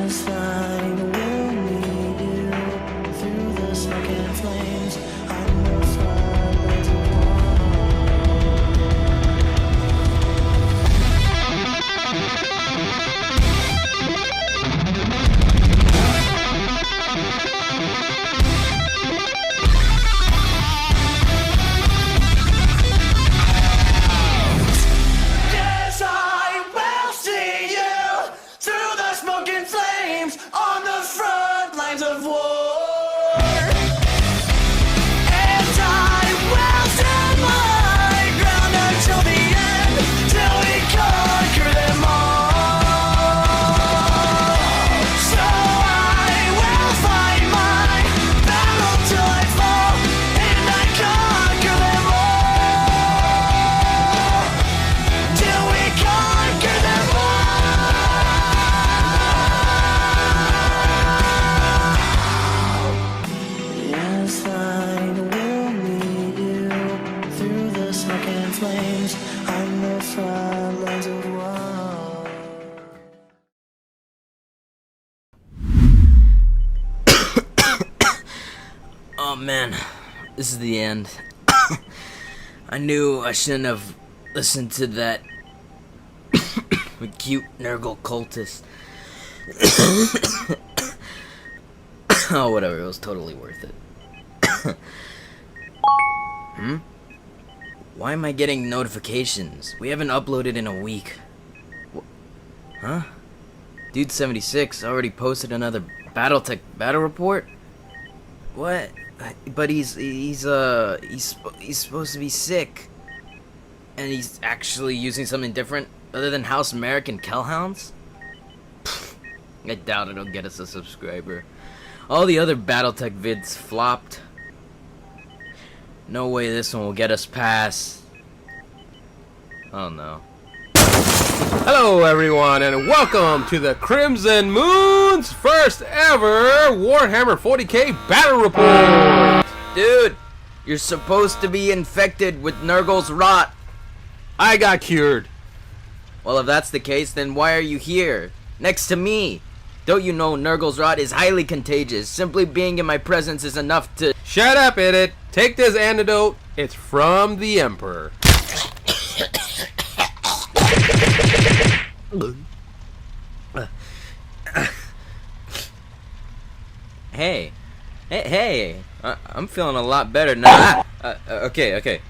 Yes, I will meet you through the smoke and flames. I know silence of Yes, I will see you through the smoke and flames on the front lines of war. And I will stand my ground until the end, till we conquer them all. So I will fight my battle till I fall, and I conquer them all. Till we conquer them all. Yes, I will meet you through the smoke and flames on the front lines of war. Oh man, this is the end. I knew I shouldn't have listened to that cute Nurgle cultist. Oh, whatever, it was totally worth it. Why am I getting notifications? We haven't uploaded in a week. Huh? Dude 76 already posted another Battletech battle report? What? But he's supposed to be sick. And he's actually using something different other than House American Kellhounds? I doubt it'll get us a subscriber. All the other Battletech vids flopped. No way this one will get us past. Oh no. Hello everyone and welcome to the Crimson Moon's first ever Warhammer 40K Battlereport! Dude, you're supposed to be infected with Nurgle's rot. I got cured. Well, if that's the case, then why are you here? Next to me? Don't you know Nurgle's rot is highly contagious? Simply being in my presence is enough to... Shut up, idiot. Take this antidote. It's from the Emperor. Hey. I'm feeling a lot better now. Okay.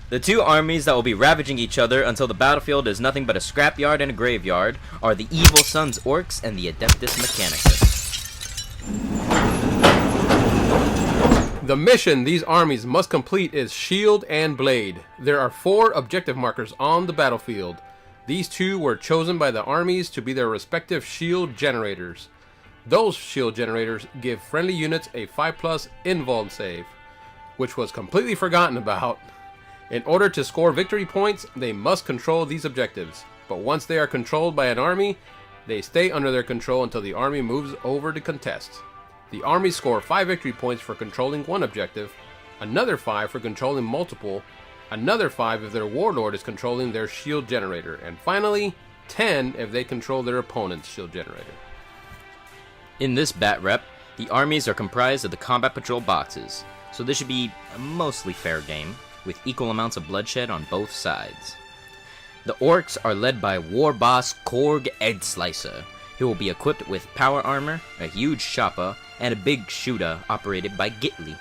The two armies that will be ravaging each other until the battlefield is nothing but a scrapyard and a graveyard are the Evil Sons Orks and the Adeptus Mechanicus. The mission these armies must complete is Shield and Blade. There are 4 objective markers on the battlefield. These 2 were chosen by the armies to be their respective shield generators. Those shield generators give friendly units a 5+ invuln save, which was completely forgotten about. In order to score victory points, they must control these objectives, but once they are controlled by an army, they stay under their control until the army moves over to contest. The armies score 5 victory points for controlling one objective, another 5 for controlling multiple, another 5 if their warlord is controlling their shield generator, and finally, 10 if they control their opponent's shield generator. In this bat rep, the armies are comprised of the combat patrol boxes, so this should be a mostly fair game, with equal amounts of bloodshed on both sides. The Orks are led by War Boss Korg Eggslicer, who will be equipped with power armor, a huge chopper, and a big shooter operated by Gitli.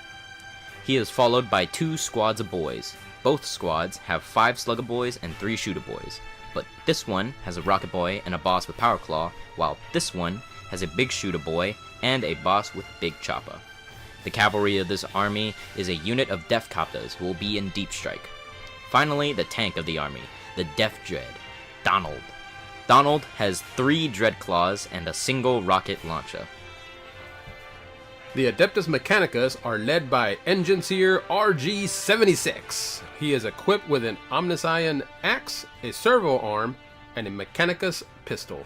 He is followed by 2 squads of boys. Both squads have 5 slugger boys and 3 shooter boys, but this one has a rocket boy and a boss with power claw, while this one has a big shooter boy and a boss with big chopper. The cavalry of this army is a unit of Death Copters who will be in deep strike. Finally, the tank of the army, the Death Dread, Donald. Donald has 3 Dread Claws and a single rocket launcher. The Adeptus Mechanicus are led by Engineer RG76. He is equipped with an Omniscion axe, a servo arm, and a Mechanicus pistol.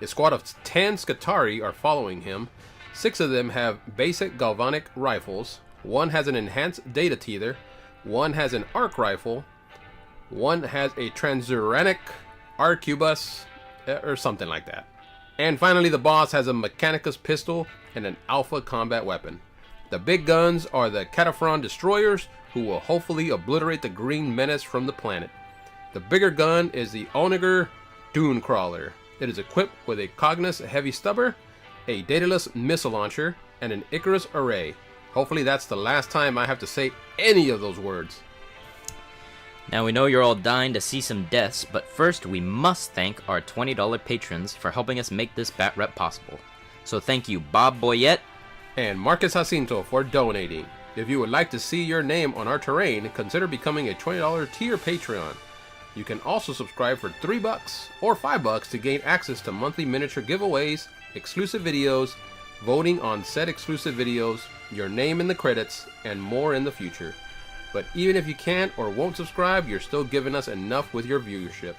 A squad of 10 Scutari are following him. 6 of them have basic galvanic rifles. 1 has an enhanced data teether. 1 has an arc rifle. 1 has a transuranic arquebus, or something like that. And finally, the boss has a Mechanicus pistol and an alpha combat weapon. The big guns are the Cataphrone destroyers, who will hopefully obliterate the green menace from the planet. The bigger gun is the Onager Dune Crawler. It is equipped with a Cognos heavy stubber, a Daedalus missile launcher, and an Icarus array. Hopefully that's the last time I have to say any of those words. Now we know you're all dying to see some deaths, but first we must thank our $20 patrons for helping us make this bat rep possible. So thank you Bob Boyette and Marcus Jacinto for donating. If you would like to see your name on our terrain, consider becoming a $20 tier Patreon. You can also subscribe for $3 or $5 to gain access to monthly miniature giveaways, exclusive videos, voting on said exclusive videos, your name in the credits, and more in the future. But even if you can't or won't subscribe, you're still giving us enough with your viewership.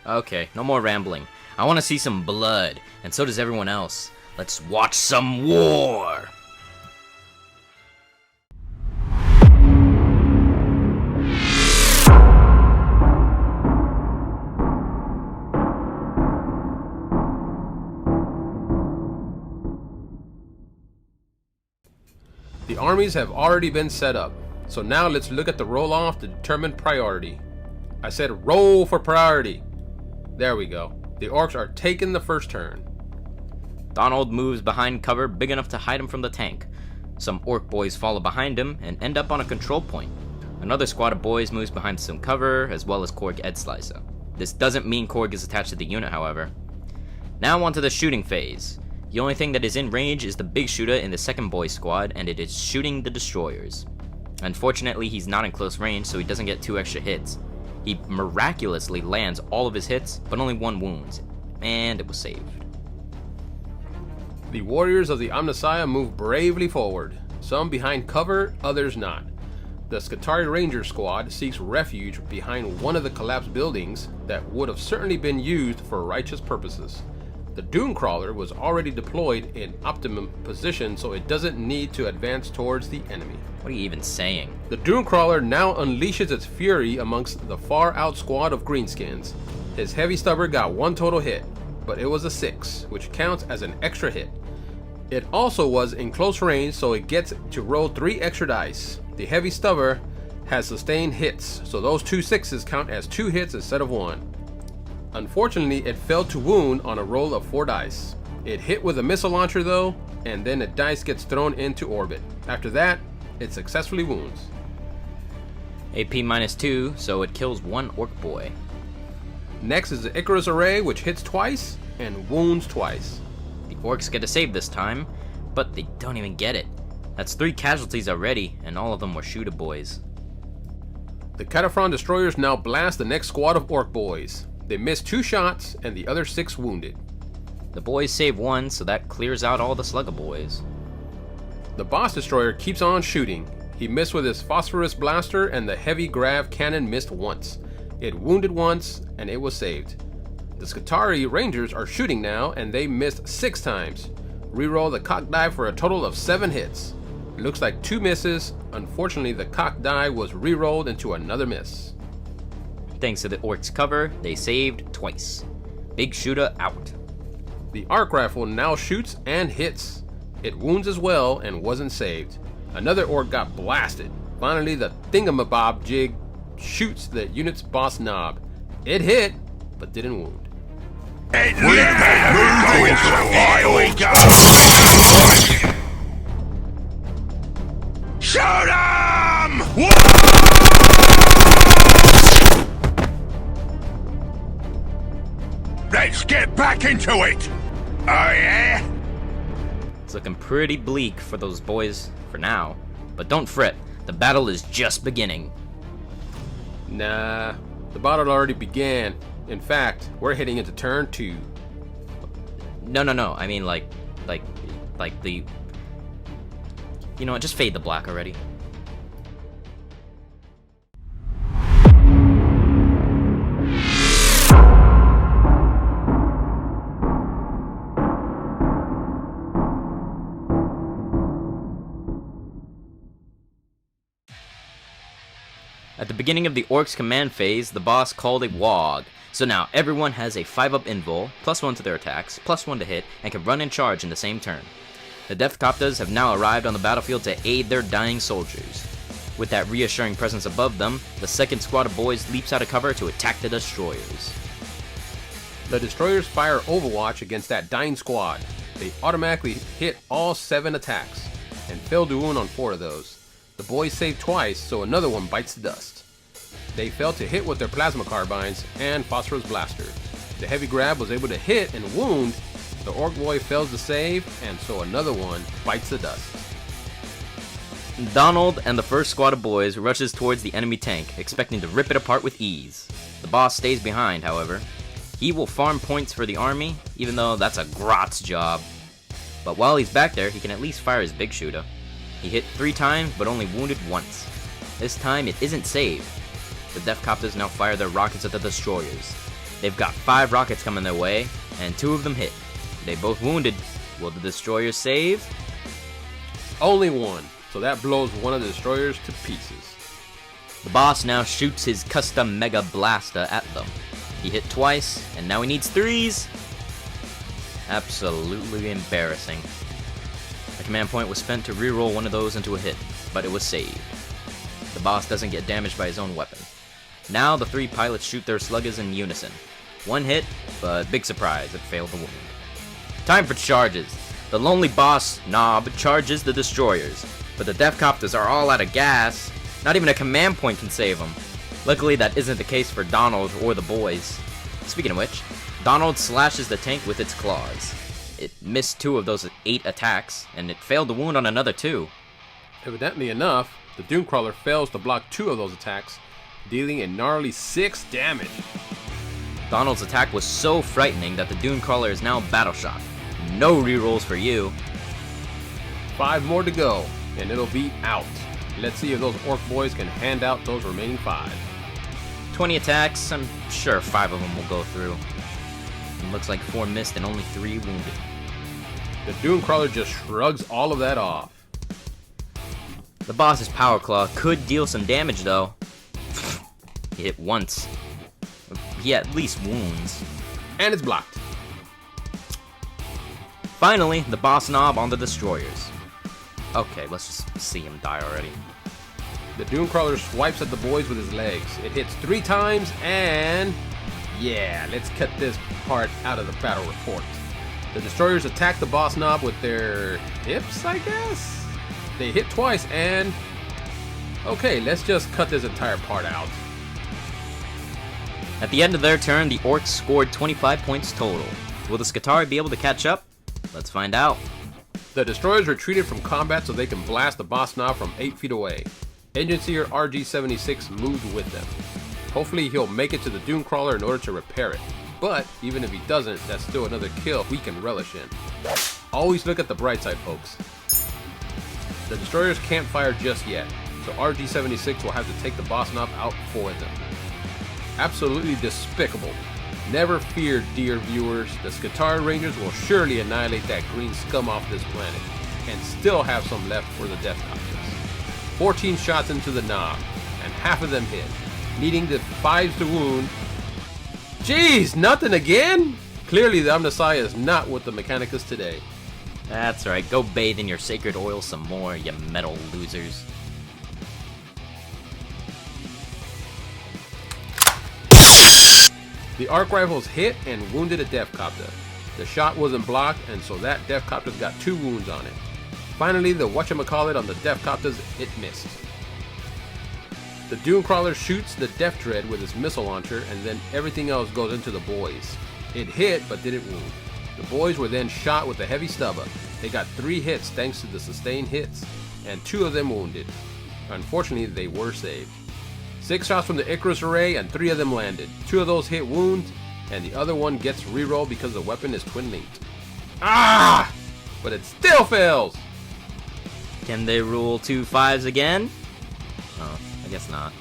Okay, no more rambling. I want to see some blood, and so does everyone else. Let's watch some war! The armies have already been set up, so now let's look at the roll-off to determine priority. I said roll for priority. There we go. The Orks are taking the first turn. Donald moves behind cover big enough to hide him from the tank. Some Ork boys follow behind him and end up on a control point. Another squad of boys moves behind some cover, as well as Korg Edslicer. This doesn't mean Korg is attached to the unit, however. Now onto the shooting phase. The only thing that is in range is the big shooter in the second boy squad, and it is shooting the destroyers. Unfortunately, he's not in close range, so he doesn't get 2 extra hits. He miraculously lands all of his hits, but only 1 wounds, and it was saved. The warriors of the Omnissiah move bravely forward, some behind cover, others not. The Skitarii Ranger squad seeks refuge behind one of the collapsed buildings that would have certainly been used for righteous purposes. The Dune Crawler was already deployed in optimum position, so it doesn't need to advance towards the enemy. What are you even saying? The Dune Crawler now unleashes its fury amongst the far out squad of greenskins. His heavy stubber got 1 total hit, but it was a 6, which counts as an extra hit. It also was in close range, so it gets to roll 3 extra dice. The heavy stubber has sustained hits, so those 2 6s count as 2 hits instead of 1. Unfortunately, it failed to wound on a roll of 4 dice. It hit with a missile launcher though, and then a dice gets thrown into orbit. After that, it successfully wounds. AP -2, so it kills 1 Ork boy. Next is the Icarus array, which hits twice and wounds twice. The Orks get a save this time, but they don't even get it. That's 3 casualties already, and all of them were shooter boys. The Cataphrone destroyers now blast the next squad of Ork boys. They miss 2 shots, and the other 6 wounded. The boys save 1, so that clears out all the slugger boys. The boss destroyer keeps on shooting. He missed with his phosphorus blaster, and the heavy grav cannon missed once. It wounded once, and it was saved. The Skitarii Rangers are shooting now, and they missed 6 times. Reroll the cock die for a total of 7 hits. Looks like 2 misses. Unfortunately, the cock die was rerolled into another miss. Thanks to the Orks' cover, they saved twice. Big shooter out. The arc rifle now shoots and hits. It wounds as well and wasn't saved. Another Ork got blasted. Finally, the thingamabob jig shoots the unit's boss knob. It hit, but didn't wound. Here we go! Shoot 'em! Let's get back into it! Oh yeah? It's looking pretty bleak for those boys for now, but don't fret, the battle is just beginning. Nah, the battle already began. In fact, we're heading into turn 2. No, I mean like the... You know what, just fade the black already. At the beginning of the Orks command phase, the boss called a WOG, So now everyone has a 5-up invul, +1 to their attacks, +1 to hit, and can run and charge in the same turn. The Nekokittydesigns have now arrived on the battlefield to aid their dying soldiers. With that reassuring presence above them, the second squad of boys leaps out of cover to attack the destroyers. The destroyers fire Overwatch against that dying squad. They automatically hit all 7 attacks, and fail to wound on 4 of those. The boys save twice, so another one bites the dust. They fail to hit with their plasma carbines and phosphorus blaster. The heavy grab was able to hit and wound. The orc boy fails to save, and so another one bites the dust. Donald and the first squad of boys rushes towards the enemy tank, expecting to rip it apart with ease. The boss stays behind, however. He will farm points for the army, even though that's a grot's job. But while he's back there, he can at least fire his big shooter. He hit 3 times, but only wounded once. This time, it isn't saved. The Nekokittydesigns now fire their rockets at the destroyers. They've got 5 rockets coming their way, and 2 of them hit. They both wounded. Will the destroyers save? Only 1, so that blows one of the destroyers to pieces. The boss now shoots his custom Mega Blaster at them. He hit twice, and now he needs 3s. Absolutely embarrassing. A command point was spent to reroll one of those into a hit, but it was saved. The boss doesn't get damaged by his own weapon. Now the 3 pilots shoot their sluggers in unison. 1 hit, but big surprise, it failed to wound. Time for charges. The lonely boss Knob charges the destroyers, but the Nekokittydesigns are all out of gas. Not even a command point can save them. Luckily that isn't the case for Donald or the boys. Speaking of which, Donald slashes the tank with its claws. It missed 2 of those 8 attacks, and it failed to wound on another 2. Evidently enough, the Doomcrawler fails to block 2 of those attacks, dealing a gnarly 6 damage. Donald's attack was so frightening that the Doomcrawler is now battle shocked. No rerolls for you. 5 more to go, and it'll be out. Let's see if those orc boys can hand out those remaining 5. 20 attacks, I'm sure 5 of them will go through. It looks like 4 missed and only 3 wounded. The Doomcrawler just shrugs all of that off. The boss's Power Claw could deal some damage though. He hit once. He at least wounds. And it's blocked. Finally, the boss Knob on the destroyers. Okay, let's just see him die already. The Doomcrawler swipes at the boys with his legs. It hits 3 times and... yeah, let's cut this part out of the battle report. The destroyers attack the boss Knob with their hips, I guess? They hit twice and... okay, let's just cut this entire part out. At the end of their turn, the Orcs scored 25 points total. Will the Skitarii be able to catch up? Let's find out. The destroyers retreated from combat so they can blast the boss Knob from 8 feet away. Engine Seer RG-76 moved with them. Hopefully he'll make it to the Doomcrawler in order to repair it. But even if he doesn't, that's still another kill we can relish in. Always look at the bright side, folks. The destroyers can't fire just yet, so RG-76 will have to take the boss Knob out for them. Absolutely despicable. Never fear, dear viewers, the Skitarii Rangers will surely annihilate that green scum off this planet, and still have some left for the Nekokittydesigns. 14 shots into the knob, and half of them hit, needing the 5s to wound. Jeez, nothing again? Clearly the Omnissiah is not with the Mechanicus today. That's right, go bathe in your sacred oil some more, you metal losers. The arc rifles hit and wounded a Nekokittydesign. The shot wasn't blocked, and so that Nekokittydesign got 2 wounds on it. Finally, the whatchamacallit on the Nekokittydesign, it missed. The Doomcrawler shoots the Death Dread with his missile launcher, and then everything else goes into the boys. It hit, but didn't wound. The boys were then shot with the heavy stubba. They got 3 hits thanks to the sustained hits, and 2 of them wounded. Unfortunately, they were saved. 6 shots from the Icarus array, and 3 of them landed. 2 of those hit wound, and the other one gets reroll because the weapon is twin-linked. Ah! But it still fails! Can they rule 2 5s again? Oh, I guess not.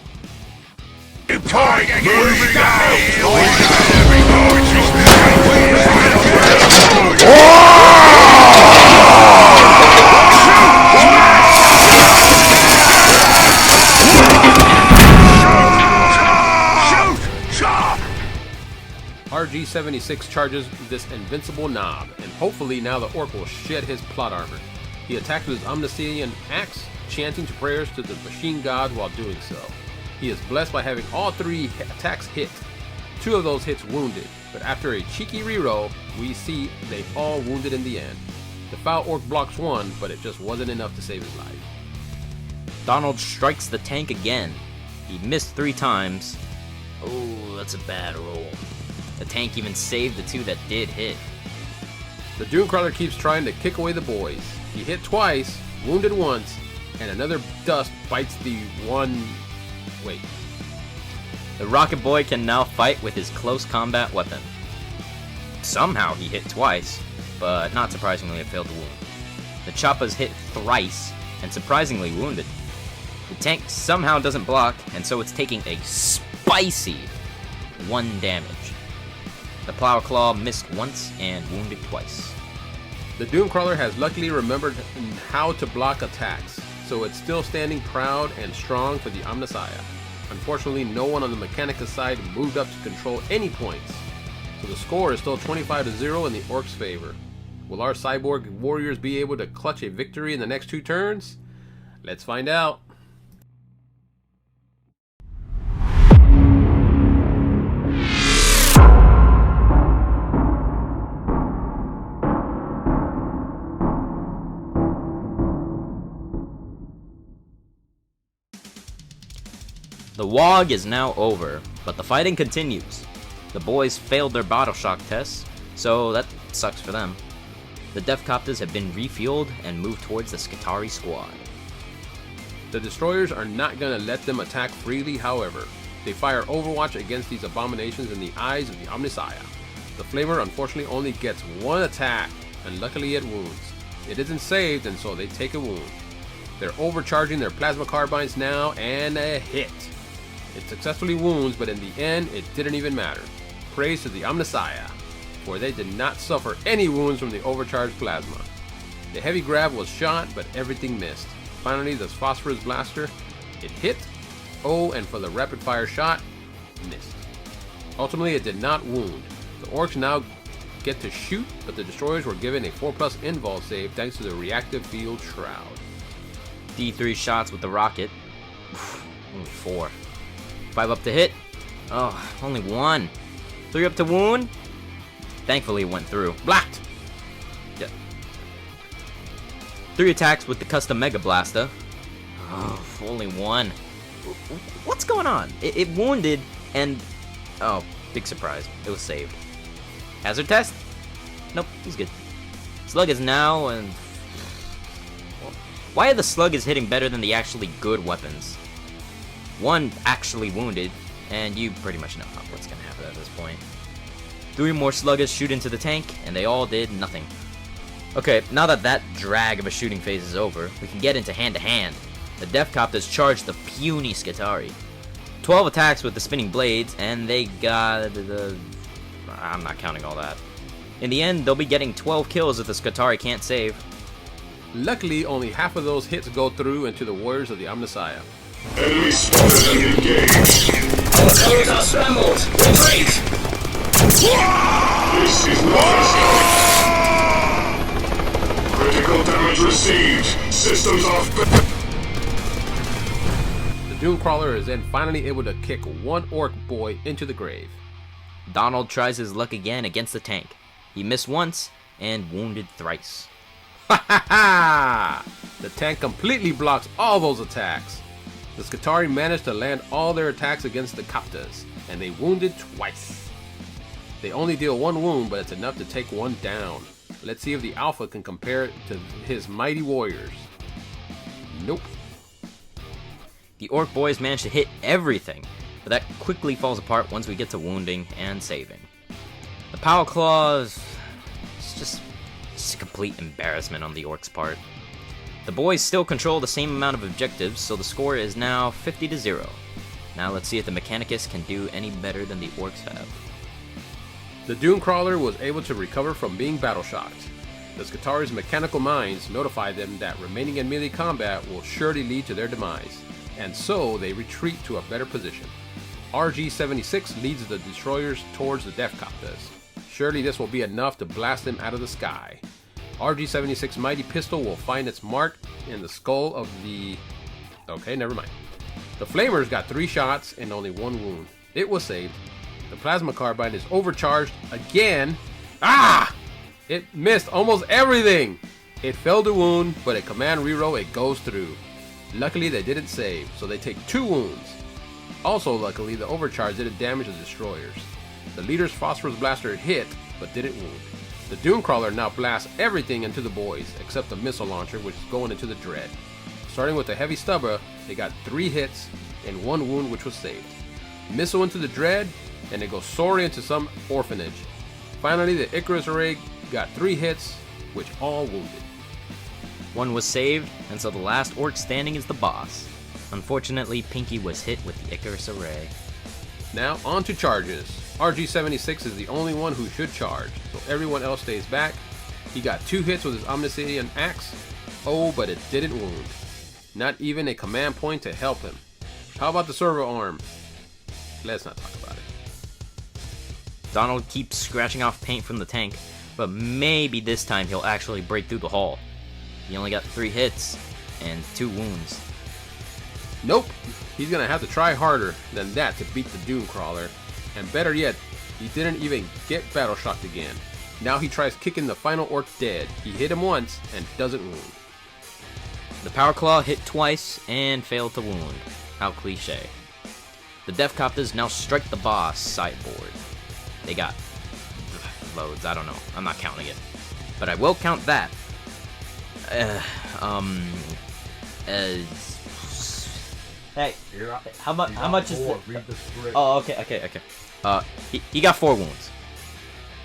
RG-76 charges this invincible knob, and hopefully now the Ork will shed his plot armor. He attacks with his Omnissian axe, chanting prayers to the machine god while doing so. He is blessed by having all 3 attacks hit. 2 of those hits wounded, but after a cheeky reroll, we see they all wounded in the end. The foul Ork blocks 1, but it just wasn't enough to save his life. Donald strikes the tank again. He missed 3 times. Oh, that's a bad roll. The tank even saved the 2 that did hit. The Doomcrawler keeps trying to kick away the boys. He hit twice, wounded once, and another dust bites the one... Wait. The Rocket Boy can now fight with his close combat weapon. Somehow he hit twice, but not surprisingly it failed to wound. The Choppa's hit thrice, and surprisingly wounded. The tank somehow doesn't block, and so it's taking a spicy 1 damage. The Plow Claw missed once and wounded twice. The Doomcrawler has luckily remembered how to block attacks, so it's still standing proud and strong for the Omnissiah. Unfortunately, no one on the Mechanicus side moved up to control any points, so the score is still 25-0 in the Orcs' favor. Will our cyborg warriors be able to clutch a victory in the next 2 turns? Let's find out. The WOG is now over, but the fighting continues. The boys failed their bottle shock tests, so that sucks for them. The Deffcopters have been refueled and moved towards the Skitarii squad. The destroyers are not going to let them attack freely, however. They fire Overwatch against these abominations in the eyes of the Omnissiah. The Flamer unfortunately only gets 1 attack, and luckily it wounds. It isn't saved, and so they take a wound. They're overcharging their plasma carbines now, and a hit. It successfully wounds, but in the end, it didn't even matter. Praise to the Omnissiah, for they did not suffer any wounds from the overcharged plasma. The heavy grab was shot, but everything missed. Finally, the phosphorus blaster, it hit. Oh, and for the rapid fire shot, missed. Ultimately, it did not wound. The Orcs now get to shoot, but the destroyers were given a 4+ invul save thanks to the reactive field shroud. D3 shots with the rocket. Only 4. 5 up to hit. Oh, only 1. 3 up to wound. Thankfully it went through. Blocked! Yeah. 3 attacks with the custom Mega Blaster. Oh, only 1. What's going on? It wounded and... Oh, big surprise. It was saved. Hazard test? Nope, he's good. Slug is now and... Why are the Sluggers hitting better than the actually good weapons? 1 actually wounded, and you pretty much know what's gonna happen at this point. 3 more Sluggers shoot into the tank, and they all did nothing. Okay, now that drag of a shooting phase is over, we can get into hand-to-hand. The Deffcopters charge the puny Skitarii. 12 attacks with the spinning blades, and they got... I'm not counting all that. In the end, they'll be getting 12 kills if the Skitarii can't save. Luckily, only half of those hits go through into the warriors of the Omnissiah. Enemy spotted and engaged. Our turrets are scrambled! Retreat! This is not critical damage received. Systems off. The Doomcrawler is then finally able to kick 1 Orc boy into the grave. Donald tries his luck again against the tank. He missed once and wounded thrice. Ha ha ha! The tank completely blocks all those attacks. The Skitarii managed to land all their attacks against the Coptas, and they wounded twice. They only deal 1 wound, but it's enough to take 1 down. Let's see if the Alpha can compare it to his mighty warriors. Nope. The Orc boys manage to hit everything, but that quickly falls apart once we get to wounding and saving. The Power Claws... It's just a complete embarrassment on the Orcs' part. The boys still control the same amount of objectives, so the score is now 50-0. Now let's see if the Mechanicus can do any better than the Orcs have. The Doomcrawler was able to recover from being battle shocked. The Skitarii's mechanical minds notify them that remaining in melee combat will surely lead to their demise, and so they retreat to a better position. RG-76 leads the destroyers towards the Deffcopters. Surely this will be enough to blast them out of the sky. RG-76 Mighty Pistol will find its mark in the skull of the... Okay, never mind. The Flamers got 3 shots and only 1 wound. It was saved. The Plasma Carbine is overcharged again. Ah! It missed almost everything! It failed to wound, but at command reroll it goes through. Luckily they didn't save, so they take 2 wounds. Also luckily, the overcharge didn't damage the destroyers. The leader's Phosphorus Blaster hit, but didn't wound. The Doomcrawler now blasts everything into the boys, except the missile launcher, which is going into the Dread. Starting with the Heavy Stubba, they got 3 hits and 1 wound, which was saved. Missile into the Dread, and it goes soaring into some orphanage. Finally, the Icarus Array got 3 hits, which all wounded. 1 was saved, and so the last Orc standing is the boss. Unfortunately, Pinky was hit with the Icarus Array. Now, on to charges. RG-76 is the only one who should charge, so everyone else stays back. He got 2 hits with his Omniscient Axe. Oh, but it didn't wound. Not even a command point to help him. How about the servo arm? Let's not talk about it. Donald keeps scratching off paint from the tank, but maybe this time he'll actually break through the hull. He only got 3 hits and 2 wounds. Nope, he's gonna have to try harder than that to beat the Doomcrawler. And better yet, he didn't even get battle shocked again. Now he tries kicking the final Orc dead. He hit him once and doesn't wound. The Power Claw hit twice and failed to wound. How cliche. The Defcopters now strike the boss sideboard. They got loads, I don't know. I'm not counting it. But I will count that. Hey, how much is it? Read the script. Oh, okay. He got 4 wounds.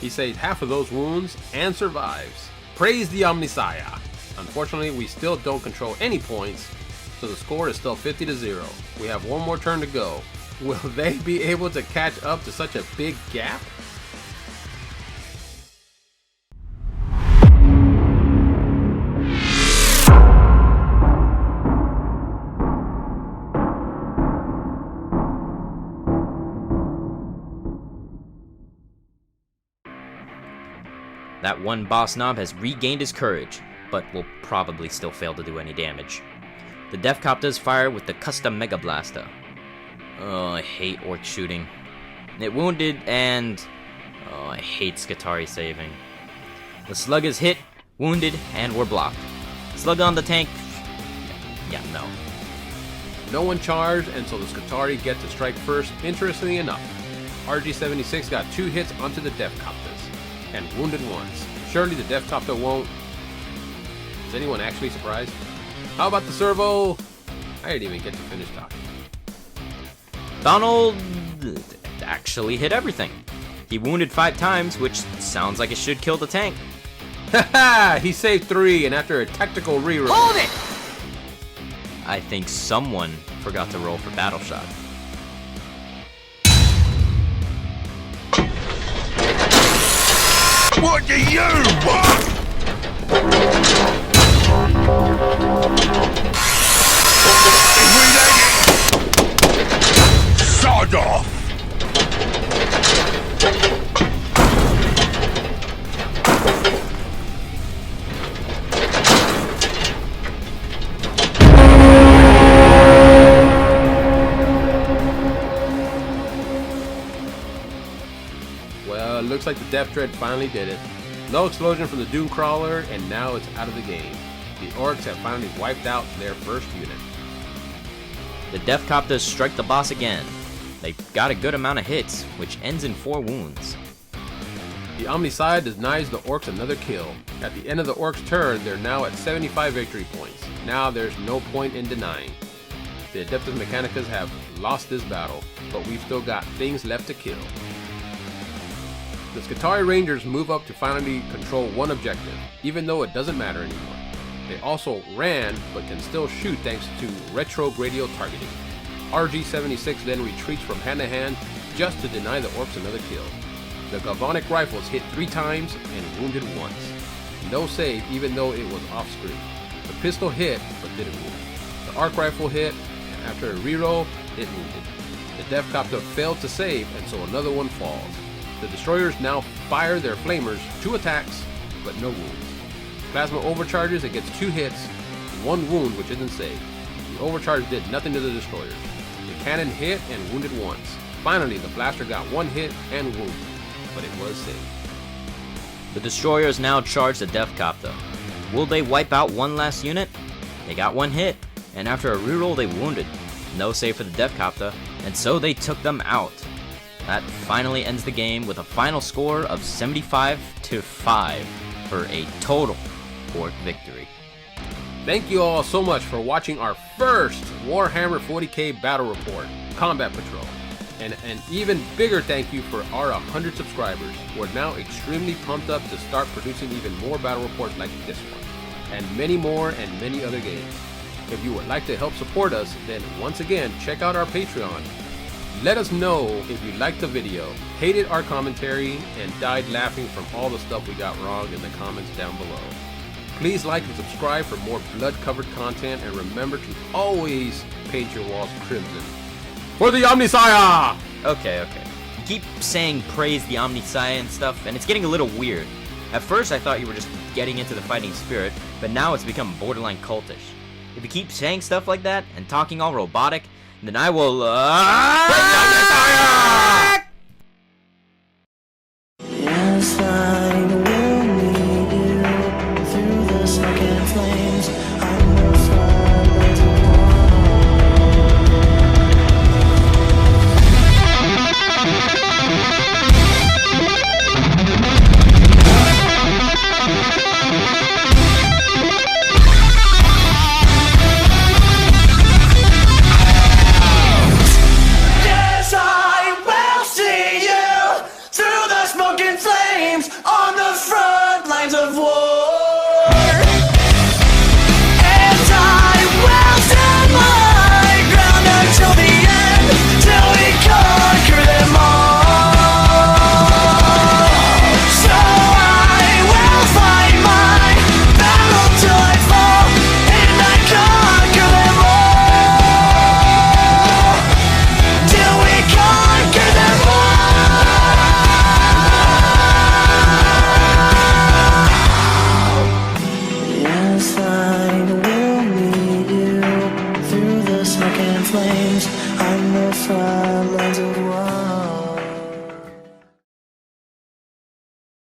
He saved half of those wounds and survives. Praise the Omnisaya. Unfortunately, we still don't control any points, so the score is still 50-0. We have 1 more turn to go. Will they be able to catch up to such a big gap? That one boss knob has regained his courage, but will probably still fail to do any damage. The Defcopters fire with the custom Mega Blaster. Oh, I hate Orc shooting. It wounded, and... oh, I hate Skitarii saving. The Slug is hit, wounded, and we're blocked. Slug on the tank... yeah, no. No one charged, and so the Skitarii get to strike first. Interestingly enough, RG-76 got 2 hits onto the Defcopters, and wounded once. Surely the Defcopter won't... Is anyone actually surprised? How about the servo? I didn't even get to finish talking. Donald actually hit everything. He wounded 5 times, which sounds like it should kill the tank. Haha! He saved 3, and after a tactical reroll... Hold it! I think someone forgot to roll for battle shot. What do you want? Sod off! Well, it looks like the Death Dread finally did it. No explosion from the Doomcrawler, and now it's out of the game. The Orcs have finally wiped out their first unit. The Defcopters strike the boss again. They got a good amount of hits, which ends in 4 wounds. The Omniside denies the Orcs another kill. At the end of the Orcs' turn, they're now at 75 victory points. Now there's no point in denying. The Adeptus Mechanicus have lost this battle, but we've still got things left to kill. The Skitarii Rangers move up to finally control one objective, even though it doesn't matter anymore. They also ran, but can still shoot thanks to retrogradial targeting. RG-76 then retreats from hand to hand just to deny the Orcs another kill. The Galvanic Rifles hit 3 times and wounded once. No save even though it was off screen. The pistol hit, but didn't wound. The Arc Rifle hit, and after a reroll, it wounded. The Defcopter failed to save, and so another one falls. The destroyers now fire their flamers, 2 attacks, but no wounds. Plasma overcharges and gets 2 hits, 1 wound which isn't saved. The overcharge did nothing to the destroyers. The cannon hit and wounded once. Finally, the blaster got 1 hit and wounded, but it was saved. The destroyers now charge the Nekokittydesigns. Will they wipe out one last unit? They got 1 hit, and after a reroll they wounded. No save for the Nekokittydesigns, and so they took them out. That finally ends the game with a final score of 75-5 for a total Ork victory. Thank you all so much for watching our first Warhammer 40K Battle Report, Combat Patrol. And an even bigger thank you for our 100 subscribers. We're now extremely pumped up to start producing even more battle reports like this one, and many more and many other games. If you would like to help support us, then once again, check out our Patreon. Let us know if you liked the video, hated our commentary, and died laughing from all the stuff we got wrong in the comments down below. Please like and subscribe for more blood-covered content, and remember to always paint your walls crimson. For the Omnissiah! Okay. You keep saying praise the Omnissiah and stuff, and it's getting a little weird. At first I thought you were just getting into the fighting spirit, but now it's become borderline cultish. If you keep saying stuff like that, and talking all robotic, then I will, Yes, I will meet you through the smoke and flames. I will fly to Yes, I will see you through the smoke and flames on the front lines of war. And I will stand my ground until the end, till we conquer them all. So I will fight my battle till I fall, and I conquer them all, till we conquer them all. Yes, I will meet you through the smoke and flame.